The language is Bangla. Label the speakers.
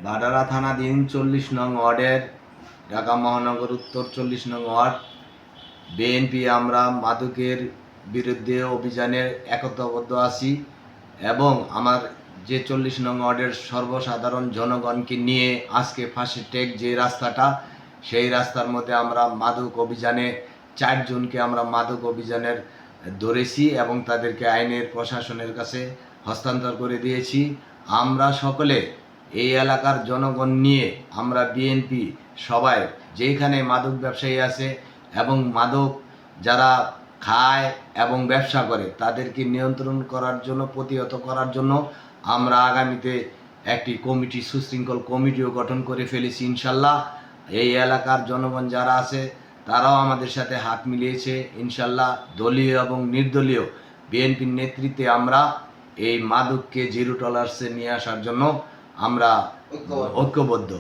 Speaker 1: ভাডারা থানাধীন 40 নং ওয়ার্ডের ঢাকা মহানগর উত্তর 40 নং ওয়ার্ড বিএনপি আমরা মাদকের বিরুদ্ধে অভিযানে একতাবদ্ধ আছি এবং আমার যে 40 নং ওয়ার্ডের সর্বসাধারণ জনগণকে নিয়ে আজকে ফাঁসি টেক যে রাস্তাটা, সেই রাস্তার মধ্যে আমরা মাদক অভিযানে 4 জনকে আমরা মাদক অভিযানের ধরেছি এবং তাদেরকে আইনের প্রশাসনের কাছে হস্তান্তর করে দিয়েছি। আমরা সকলে এই এলাকার জনগণ নিয়ে আমরা বিএনপি সবাই যেখানে মাদক ব্যবসায়ী আছে এবং মাদক যারা খায় এবং ব্যবসা করে তাদেরকে নিয়ন্ত্রণ করার জন্য, প্রতিহত করার জন্য আমরা আগামীতে একটি কমিটি, সুশৃঙ্খল কমিটিও গঠন করে ফেলেছি ইনশাল্লাহ। এই এলাকার জনগণ যারা আছে তারাও আমাদের সাথে হাত মিলিয়েছে ইনশাল্লাহ। দলীয় এবং নির্দলীয় বিএনপির নেতৃত্বে আমরা এই মাদককে জিরো টলারেন্সে নিয়ে আসার জন্য আমরা ঐক্যবদ্ধ।